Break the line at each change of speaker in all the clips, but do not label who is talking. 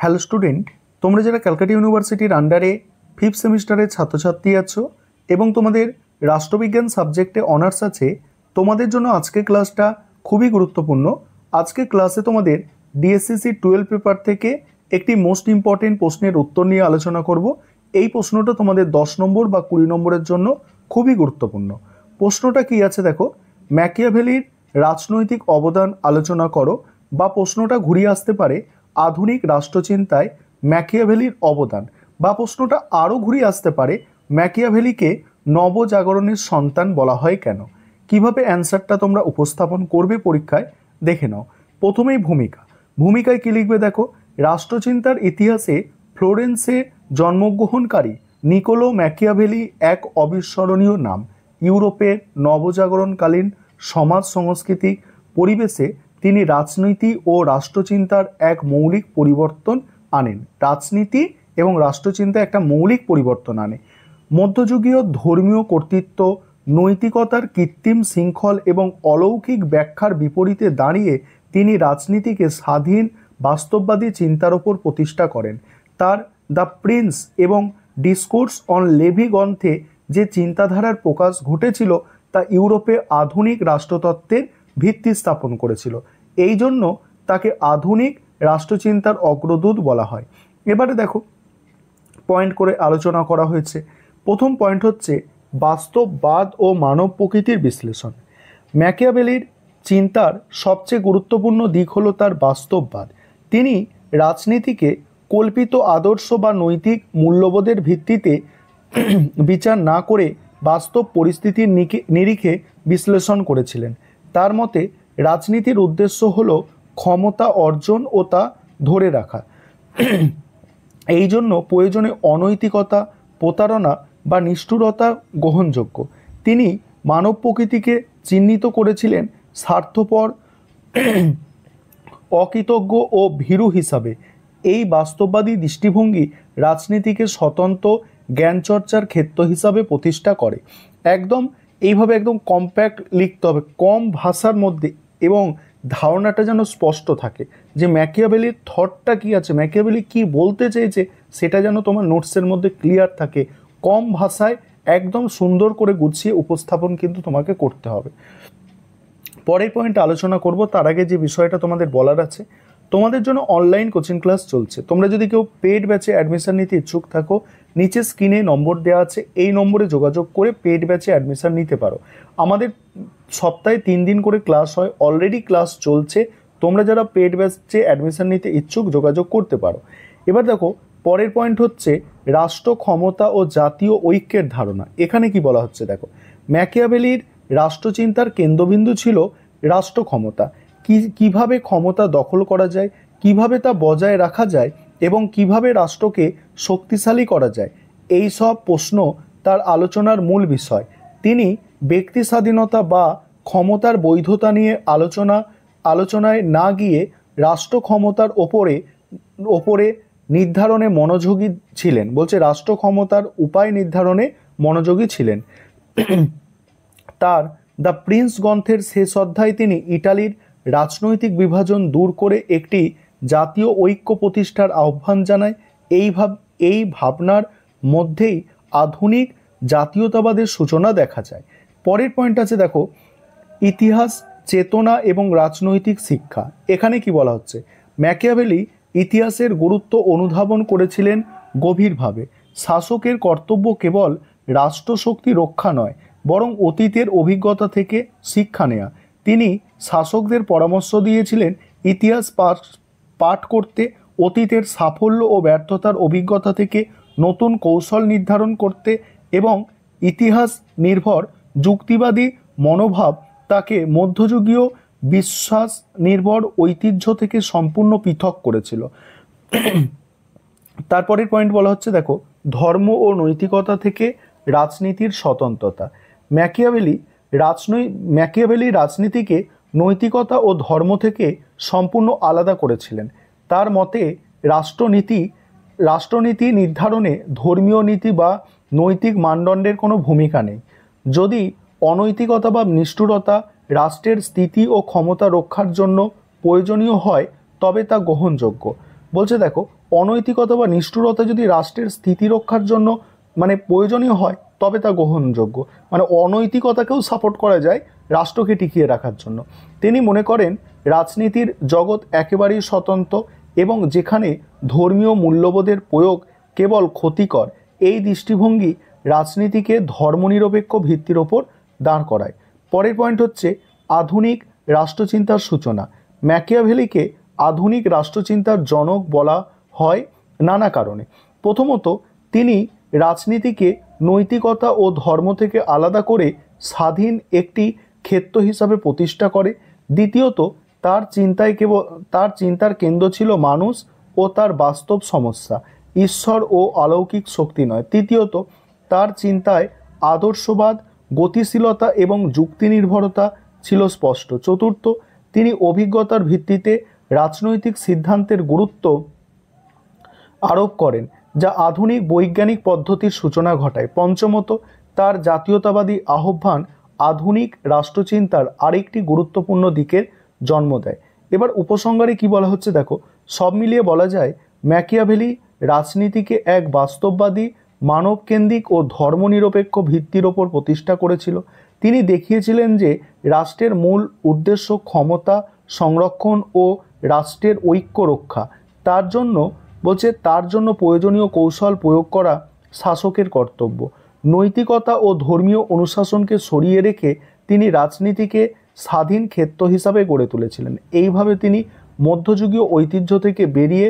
Hello student, তোমরা যারা ক্যালকাটা ইউনিভার্সিটির আন্ডারে 5th সেমিস্টারের ছাত্রছাত্রী আছো এবং তোমাদের রাষ্ট্রবিজ্ঞান সাবজেক্টে অনার্স আছে, তোমাদের জন্য আজকে ক্লাসটা খুবই গুরুত্বপূর্ণ। আজকে ক্লাসে তোমাদের ডিএসসিসি 12 পেপার থেকে একটি মোস্ট ইম্পর্টেন্ট প্রশ্নের উত্তর নিয়ে আলোচনা করব। এই প্রশ্নটা তোমাদের 10 নম্বর বা 20 নম্বরের জন্য খুবই গুরুত্বপূর্ণ। প্রশ্নটা কি আছে দেখো, ম্যাকিয়াভেলির রাজনৈতিক অবদান আলোচনা করো, বা প্রশ্নটা ঘুরিয়ে আসতে পারে আধুনিক রাষ্ট্রচিন্তায় ম্যাকিয়াভেলির অবদান, বা প্রশ্নটা আরও ঘুরিয়ে আসতে পারে ম্যাকিয়াভেলিকে নবজাগরণের সন্তান বলা হয় কেন। কিভাবে অ্যান্সারটা তোমরা উপস্থাপন করবে পরীক্ষায় দেখে নাও। প্রথমেই ভূমিকায় কি লিখবে দেখো, রাষ্ট্রচিন্তার ইতিহাসে ফ্লোরেন্সে জন্মগ্রহণকারী নিকোলো ম্যাকিয়াভেলি এক অবিস্মরণীয় নাম। ইউরোপের নবজাগরণকালীন সমাজ সাংস্কৃতিক পরিবেশে তিনি রাজনীতি ও রাষ্ট্রচিন্তার এক মৌলিক পরিবর্তন আনেন। রাজনীতি এবং রাষ্ট্রচিন্তায় একটা মৌলিক পরিবর্তন আনে। মধ্যযুগীয় ধর্মীয় কর্তৃত্ব, নৈতিকতার কৃত্রিম শৃঙ্খল এবং অলৌকিক ব্যাখ্যার বিপরীতে দাঁড়িয়ে তিনি রাজনীতিকে স্বাধীন বাস্তববাদী চিন্তার ওপর প্রতিষ্ঠা করেন। তার দ্য প্রিন্স এবং ডিসকোর্স অন লেভি গ্রন্থে যে চিন্তাধারার প্রকাশ ঘটেছিল তা ইউরোপে আধুনিক রাষ্ট্রতত্ত্বের ভিত্তি স্থাপন করেছিল। এই জন্য তাকে আধুনিক রাষ্ট্রচিন্তার অগ্রদূত বলা হয়। এবারে দেখো, পয়েন্ট করে আলোচনা করা হয়েছে। প্রথম পয়েন্ট হচ্ছে বাস্তববাদ ও মানব প্রকৃতির বিশ্লেষণ। ম্যাকিয়াভেলির চিন্তার সবচেয়ে গুরুত্বপূর্ণ দিক হলো তার বাস্তববাদ। তিনি রাজনীতিকে কল্পিত আদর্শ বা নৈতিক মূল্যবোধের ভিত্তিতে বিচার না করে বাস্তব পরিস্থিতির নিরিখে বিশ্লেষণ করেছিলেন। তার মতে রাজনীতির উদ্দেশ্য হল ক্ষমতা অর্জন ও তা ধরে রাখা। এই জন্য প্রয়োজনে অনৈতিকতা, প্রতারণা বা নিষ্ঠুরতা গ্রহণযোগ্য। তিনি মানব প্রকৃতিকে চিহ্নিত করেছিলেন স্বার্থপর, অকৃতজ্ঞ ও ভীরু হিসাবে। এই বাস্তববাদী দৃষ্টিভঙ্গি রাজনীতিকে স্বতন্ত্র জ্ঞানচর্চার ক্ষেত্র হিসাবে প্রতিষ্ঠা করে। একদম এইভাবে একদম কম্প্যাক্ট লিখতে হবে, কম ভাষার মধ্যে, এবং ধারণাটা যেন স্পষ্ট থাকে যে ম্যাকিয়াভেলির থটটা কী আছে, ম্যাকিয়াভেলি কী বলতে চেয়েছে, সেটা যেন তোমার নোটসের মধ্যে ক্লিয়ার থাকে। কম ভাষায় একদম সুন্দর করে গুছিয়ে উপস্থাপন কিন্তু তোমাকে করতে হবে। পরের পয়েন্টে আলোচনা করব, তার আগে যে বিষয়টা তোমাদের বলার আছে, তোমাদের জন্য অনলাইন কোচিং ক্লাস চলছে। তোমরা যদি কেউ পেড ব্যাচে অ্যাডমিশন নিতে ইচ্ছুক থাকো, নিচে স্ক্রিনে নম্বর দেওয়া আছে, এই নম্বরে যোগাযোগ করে পেড ব্যাচে অ্যাডমিশন নিতে পারো। আমাদের সপ্তাহে 3 দিন করে ক্লাস হয়, অলরেডি ক্লাস চলছে। তোমরা যারা পেড ব্যাচে অ্যাডমিশন নিতে ইচ্ছুক যোগাযোগ করতে পারো। এবার দেখো, পরের পয়েন্ট হচ্ছে রাষ্ট্র ক্ষমতা ও জাতীয় ঐক্যের ধারণা। এখানে কি বলা হচ্ছে দেখো, ম্যাকিয়াভেলির রাষ্ট্রচিন্তার কেন্দ্রবিন্দু ছিল রাষ্ট্র ক্ষমতা। কিভাবে ক্ষমতা দখল করা যায়, কিভাবে তা বজায় রাখা যায় এবং কিভাবে রাষ্ট্রকে শক্তিশালী করা যায়, এই সব প্রশ্ন তার আলোচনার মূল বিষয়। তিনি ব্যক্তি স্বাধীনতা বা ক্ষমতার বৈধতা নিয়ে আলোচনায় না গিয়ে রাষ্ট্র ক্ষমতার ওপরে নির্ধারণে মনোযোগী ছিলেন। বলছে রাষ্ট্র ক্ষমতার উপায় নির্ধারণে মনোযোগী ছিলেন। তার দ্য প্রিন্স গ্রন্থের শেষ অধ্যায়ে তিনি ইটালির রাজনৈতিক বিভাজন দূর করে একটি জাতীয় ঐক্য প্রতিষ্ঠার আহ্বান জানায়। এই ভাবনার মধ্যেই আধুনিক জাতীয়তাবাদের সূচনা দেখা যায়। পরের পয়েন্ট আছে দেখো, ইতিহাস, চেতনা এবং রাজনৈতিক শিক্ষা। এখানে কি বলা হচ্ছে, ম্যাকিয়াভেলি ইতিহাসের গুরুত্ব অনুধাবন করেছিলেন গভীরভাবে। শাসকের কর্তব্য কেবল রাষ্ট্রশক্তি রক্ষা নয়, বরং অতীতের অভিজ্ঞতা থেকে শিক্ষা নেওয়া। তিনি শাসকদের পরামর্শ দিয়েছিলেন ইতিহাস পাঠ করতে, অতীতের সাফল্য ও ব্যর্থতার অভিজ্ঞতা থেকে নতুন কৌশল নির্ধারণ করতে, এবং ইতিহাস নির্ভর যুক্তিবাদী মনোভাব তাকে মধ্যযুগীয় বিশ্বাস নির্ভর ঐতিহ্য থেকে সম্পূর্ণ পৃথক করেছিল। তারপরের পয়েন্ট বলা হচ্ছে দেখো, ধর্ম ও নৈতিকতা থেকে রাজনীতির স্বতন্ত্রতা। ম্যাকিয়াভেলি রাজনীতিকে নৈতিকতা ও ধর্ম থেকে সম্পূর্ণ আলাদা করেছিলেন। তার মতে রাষ্ট্রনীতি নির্ধারণে ধর্মীয় নীতি বা নৈতিক মানদণ্ডের কোনো ভূমিকা নেই। যদি অনৈতিকতা বা নিষ্ঠুরতা রাষ্ট্রের স্থিতি ও ক্ষমতা রক্ষার জন্য প্রয়োজনীয় হয় তবে তা গ্রহণযোগ্য। বলছে দেখো, অনৈতিকতা বা নিষ্ঠুরতা যদি রাষ্ট্রের স্থিতি রক্ষার জন্য মানে প্রয়োজনীয় হয় তবে তা গ্রহণযোগ্য। মানে অনৈতিকতাকেও সাপোর্ট করা যায় রাষ্ট্রকে টিকিয়ে রাখার জন্য। তিনি মনে করেন রাজনীতির জগৎ একেবারেই স্বতন্ত্র এবং যেখানে ধর্মীয় মূল্যবোধের প্রয়োগ কেবল ক্ষতিকর, এই দৃষ্টিভঙ্গি রাজনীতিকে ধর্মনিরপেক্ষ ভিত্তির ওপর দাঁড় করায়। পরের পয়েন্ট হচ্ছে আধুনিক রাষ্ট্রচিন্তার সূচনা। ম্যাকিয়াভেলিকে আধুনিক রাষ্ট্রচিন্তার জনক বলা হয় নানা কারণে। প্রথমত, তিনি রাজনীতিকে নৈতিকতা ও ধর্ম থেকে আলাদা করে স্বাধীন একটি ক্ষেত্র হিসাবে প্রতিষ্ঠা করে। দ্বিতীয়ত, তার চিন্তার কেন্দ্র ছিল মানুষ ও তার বাস্তব সমস্যা, ঈশ্বর ও অলৌকিক শক্তি নয়। তৃতীয়ত, তার চিন্তায় আদর্শবাদ, গতিশীলতা এবং যুক্তি নির্ভরতা ছিল স্পষ্ট। চতুর্থ, তিনি অভিজ্ঞতার ভিত্তিতে রাজনৈতিক সিদ্ধান্তের গুরুত্ব আরোপ করেন, যা আধুনিক বৈজ্ঞানিক পদ্ধতির সূচনা ঘটায়। পঞ্চমত, তার জাতীয়তাবাদী আহ্বান আধুনিক রাষ্ট্রচিন্তার আরেকটি গুরুত্বপূর্ণ দিকের জন্ম দেয়। এবার উপসংহারে কি বলা হচ্ছে দেখো, সব মিলিয়ে বলা যায় ম্যাকিয়াভেলি রাজনীতিকে এক বাস্তববাদী, মানবকেন্দ্রিক ও ধর্মনিরপেক্ষ ভিত্তির ওপর প্রতিষ্ঠা করেছিল। তিনি দেখিয়েছিলেন যে রাষ্ট্রের মূল উদ্দেশ্য ক্ষমতা সংরক্ষণ ও রাষ্ট্রের ঐক্য রক্ষা। তার জন্য প্রয়োজনীয় কৌশল প্রয়োগ করা শাসকের কর্তব্য। নৈতিকতা ও ধর্মীয় অনুশাসনকে সরিয়ে রেখে তিনি রাজনীতিকে স্বাধীন ক্ষেত্র হিসাবে গড়ে তুলেছিলেন। এইভাবে তিনি মধ্যযুগীয় ঐতিহ্য থেকে বেরিয়ে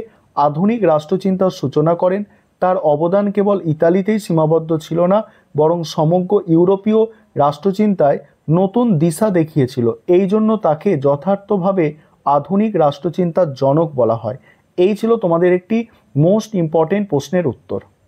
আধুনিক রাষ্ট্রচিন্তার সূচনা করেন। তার অবদান কেবল ইতালিতেই সীমাবদ্ধ ছিল না, বরং সমগ্র ইউরোপীয় রাষ্ট্রচিন্তায় নতুন দিশা দেখিয়েছিল। এই জন্য তাকে যথার্থভাবে আধুনিক রাষ্ট্রচিন্তার জনক বলা হয়। এই ছিল তোমাদের একটি মোস্ট ইম্পর্টেন্ট প্রশ্নের উত্তর।